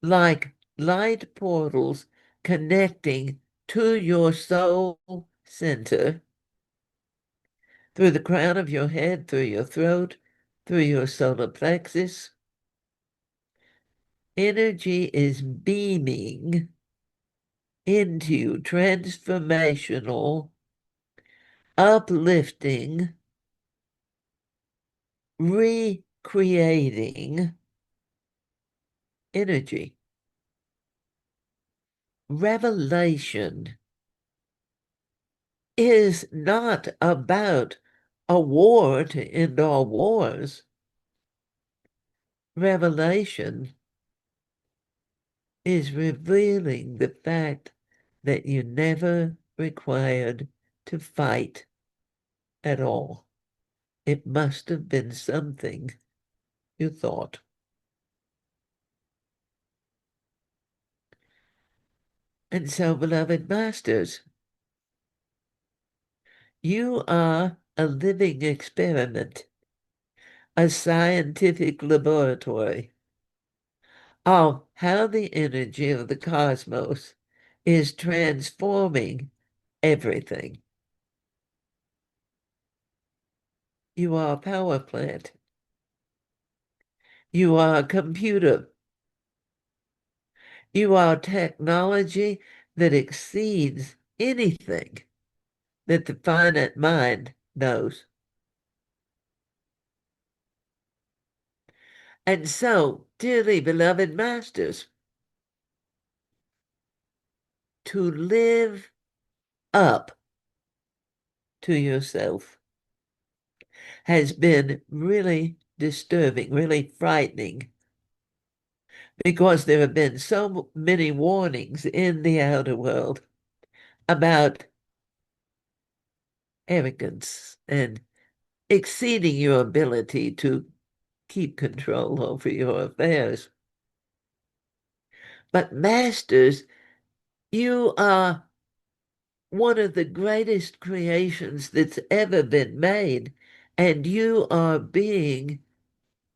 like light portals connecting to your soul center through the crown of your head, through your throat, through your solar plexus. Energy is beaming into you, transformational, uplifting, recreating energy. Revelation is not about a war to end all wars. Revelation is revealing the fact that you never required to fight at all. It must have been something you thought. And so, beloved masters, you are a living experiment, a scientific laboratory of how the energy of the cosmos is transforming everything. You are a power plant. You are a computer. You are technology that exceeds anything that the finite mind knows. And so, dearly beloved masters, to live up to yourself has been really disturbing, really frightening, because there have been so many warnings in the outer world about arrogance and exceeding your ability to keep control over your affairs. But masters, you are one of the greatest creations that's ever been made, and you are being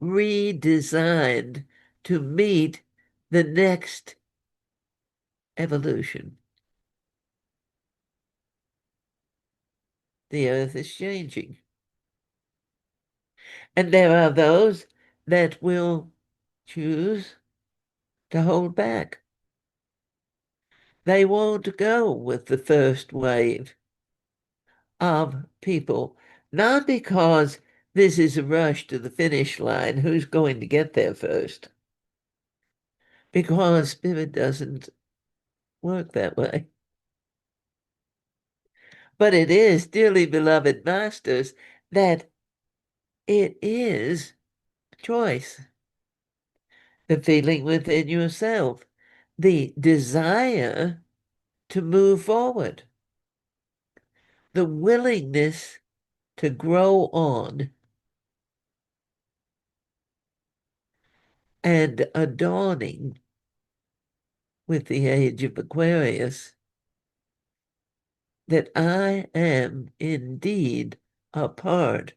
redesigned to meet the next evolution. The earth is changing. And there are those that will choose to hold back. They won't go with the first wave of people, not because this is a rush to the finish line, who's going to get there first, because spirit doesn't work that way. But it is, dearly beloved masters, that it is choice, the feeling within yourself, the desire to move forward, the willingness to grow on, and a dawning with the age of Aquarius that I am indeed a part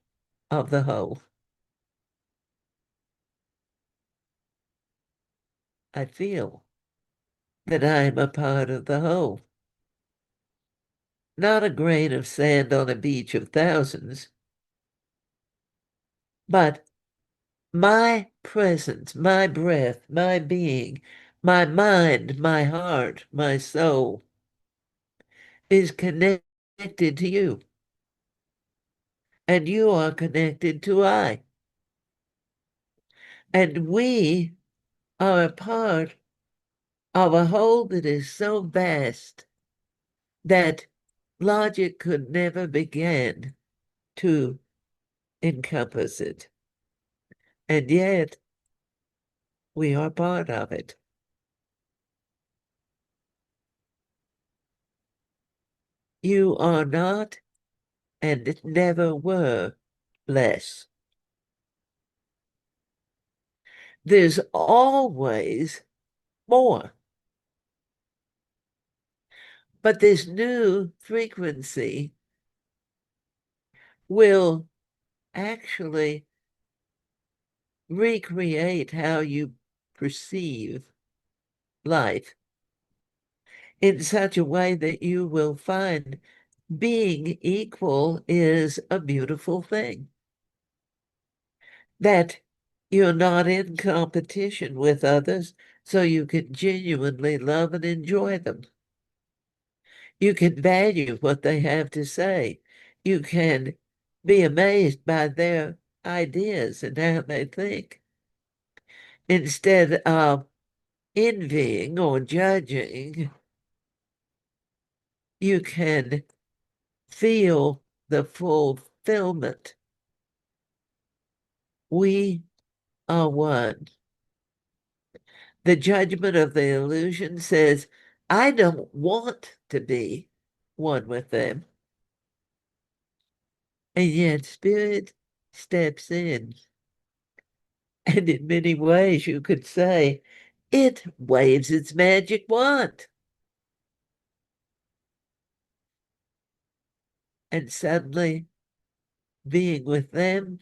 of the whole. I feel that I'm a part of the whole. Not a grain of sand on a beach of thousands, but my presence, my breath, my being, my mind, my heart, my soul is connected to you. And you are connected to I. And we are a part of a whole that is so vast that logic could never begin to encompass it. And yet, we are part of it. You are not and never were less. There's always more. But this new frequency will actually recreate how you perceive life in such a way that you will find being equal is a beautiful thing. That you're not in competition with others, so you can genuinely love and enjoy them. You can value what they have to say. You can be amazed by their ideas and how they think instead of envying or judging. You can feel the fulfillment. We are one. The judgment of the illusion says, I don't want to be one with them. And yet spirit steps in. And in many ways you could say, it waves its magic wand. And suddenly being with them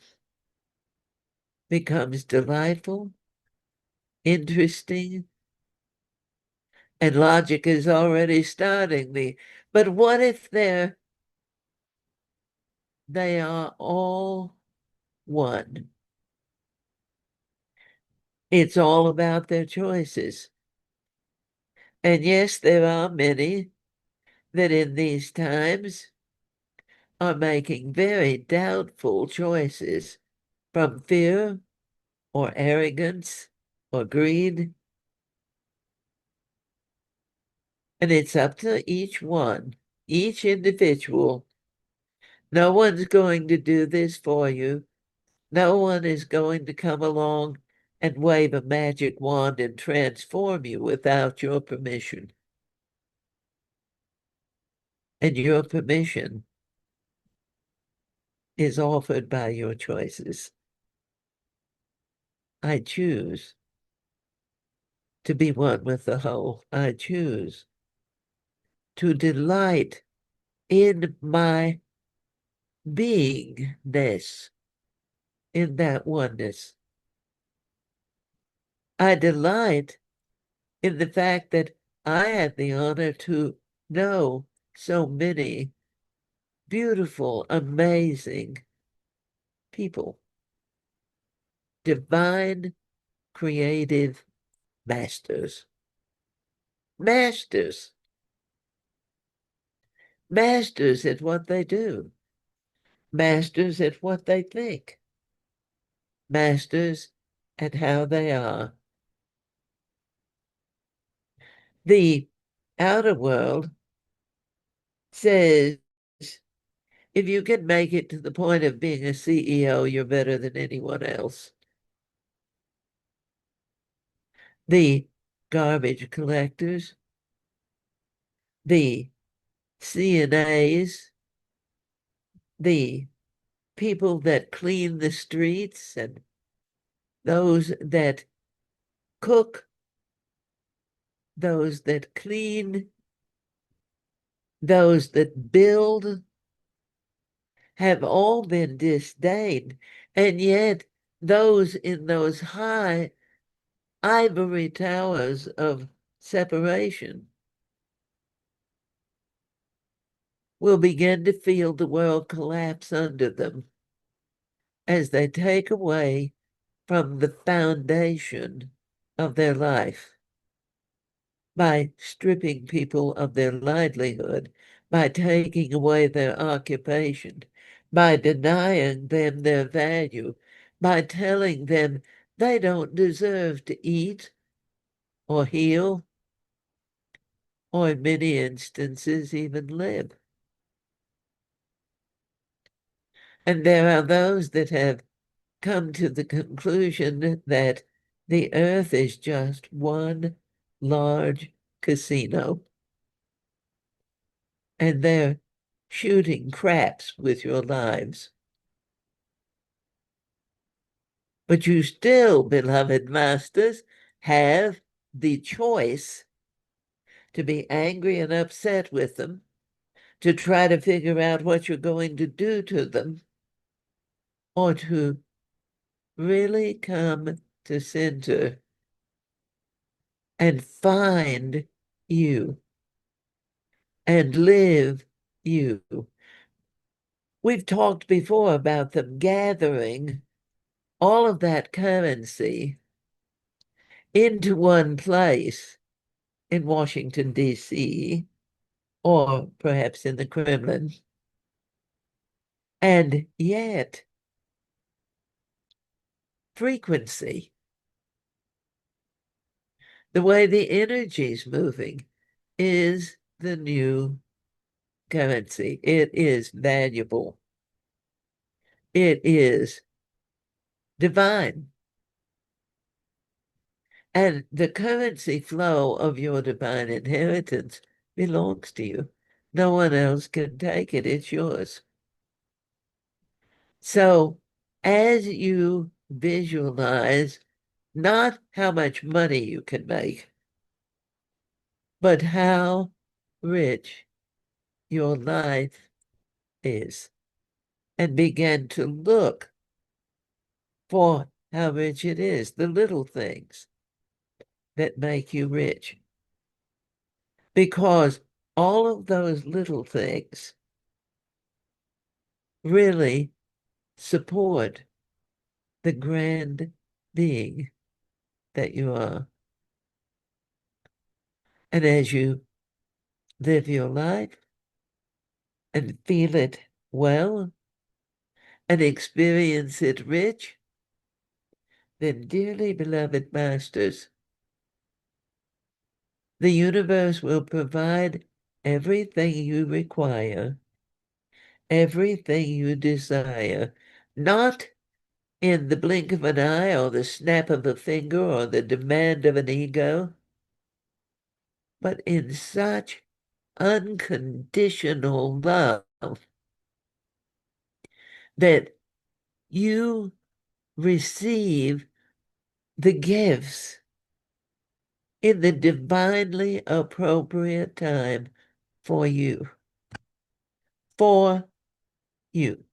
becomes delightful, interesting, and logic is already starting me. But what if they are all one? It's all about their choices. And yes, there are many that in these times are making very doubtful choices from fear or arrogance or greed. And it's up to each one, each individual. No one's going to do this for you. No one is going to come along and wave a magic wand and transform you without your permission. And your permission is offered by your choices. I choose to be one with the whole. I choose to delight in my beingness, in that oneness. I delight in the fact that I had the honor to know so many beautiful, amazing people, divine, creative masters. Masters, masters at what they do, masters at what they think, masters at how they are. The outer world says if you can make it to the point of being a CEO, you're better than anyone else. The garbage collectors, the CNAs, the people that clean the streets and those that cook, those that clean, those that build, have all been disdained. And yet those in those high ivory towers of separation will begin to feel the world collapse under them as they take away from the foundation of their life by stripping people of their livelihood, by taking away their occupation, by denying them their value, by telling them they don't deserve to eat or heal, or in many instances even live. And there are those that have come to the conclusion that the earth is just one large casino, and they're shooting craps with your lives. But you still, beloved masters, have the choice to be angry and upset with them, to try to figure out what you're going to do to them, or to really come to center and find you and live you. We've talked before about them gathering all of that currency into one place in Washington, D.C., or perhaps in the Kremlin. And yet, frequency, the way the energy is moving is the new currency. It is valuable. It is divine. And the currency flow of your divine inheritance belongs to you. No one else can take it. It's yours. So as you visualize not how much money you can make, but how rich your life is, and begin to look for how rich it is, the little things that make you rich. Because all of those little things really support the grand being that you are. And as you live your life and feel it well and experience it rich, then, dearly beloved masters, the universe will provide everything you require, everything you desire, not in the blink of an eye or the snap of a finger or the demand of an ego, but in such unconditional love that you receive the gifts in the divinely appropriate time for you. For you.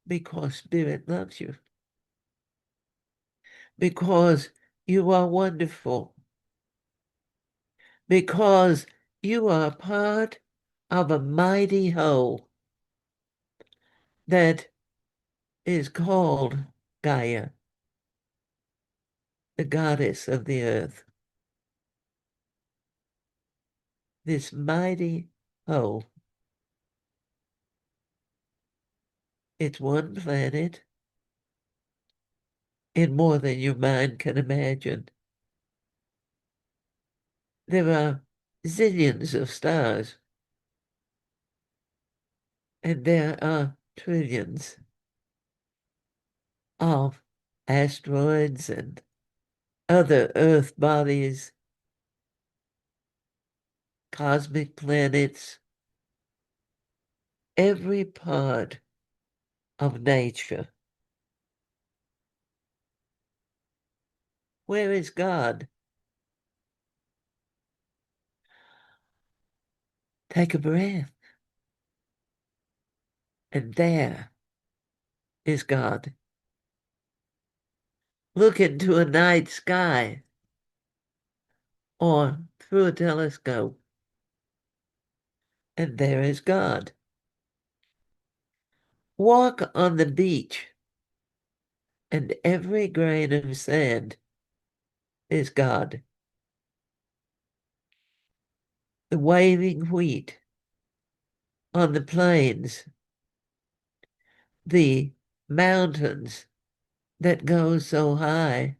Because Spirit loves you. Because you are wonderful. Because you are part of a mighty whole that is called Gaia, the goddess of the earth. This mighty whole. It's one planet in more than your mind can imagine. There are zillions of stars, and there are trillions of asteroids and other Earth bodies, cosmic planets, every part of nature. Where is God? Take a breath, and there is God. Look into a night sky or through a telescope, and there is God. Walk on the beach, and every grain of sand is God. The waving wheat on the plains, the mountains that go so high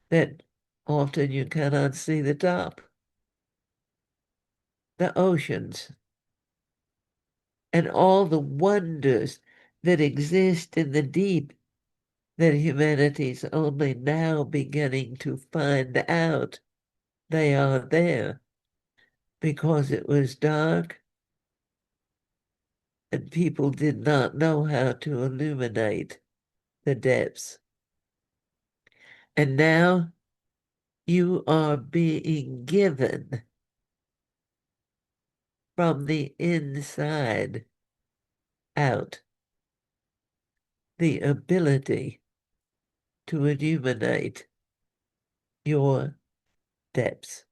that often you cannot see the top, the oceans, and all the wonders that exist in the deep that humanity's only now beginning to find out they are there because it was dark and people did not know how to illuminate the depths. And now you are being given from the inside out the ability to illuminate your depths.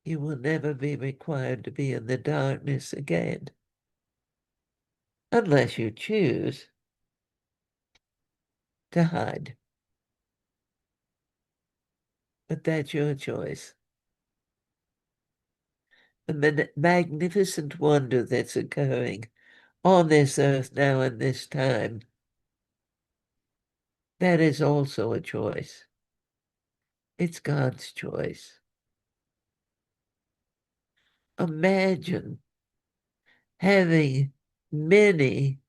You will never be required to be in the darkness again, unless you choose to hide. But that's your choice. the magnificent wonder that's occurring on this earth now in this time, that is also a choice. It's God's choice. Imagine having many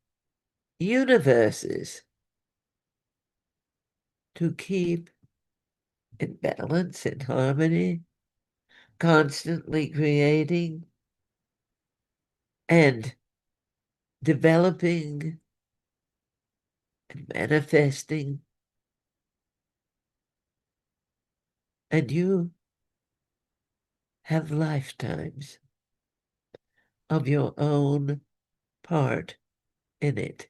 universes to keep in balance and harmony, constantly creating and developing and manifesting. And you have lifetimes of your own part in it.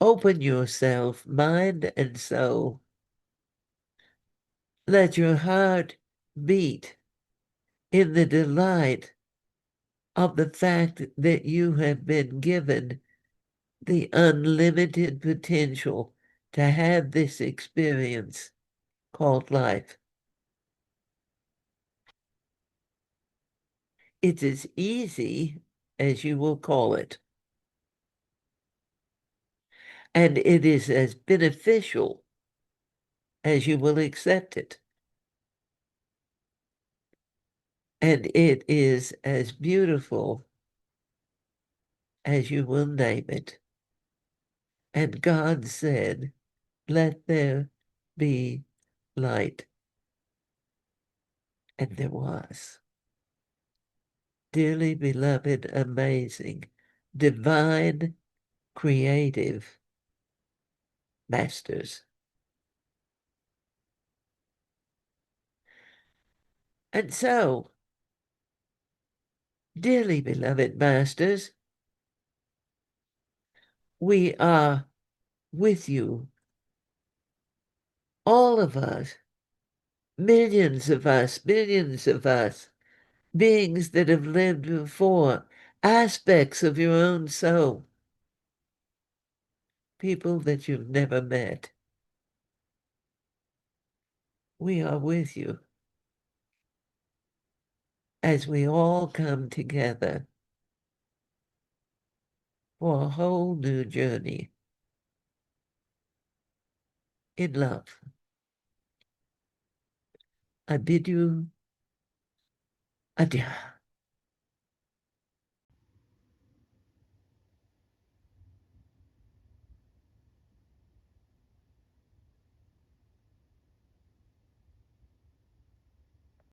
Open yourself, mind and soul. Let your heart beat in the delight of the fact that you have been given the unlimited potential to have this experience called life. It's as easy as you will call it. And it is as beneficial as you will accept it. And it is as beautiful as you will name it. And God said, let there be light. And there was. Dearly beloved, amazing, divine, creative masters. And so, dearly beloved masters, we are with you, all of us, millions of us, beings that have lived before, aspects of your own soul, people that you've never met. We are with you as we all come together for a whole new journey in love. I bid you adieu.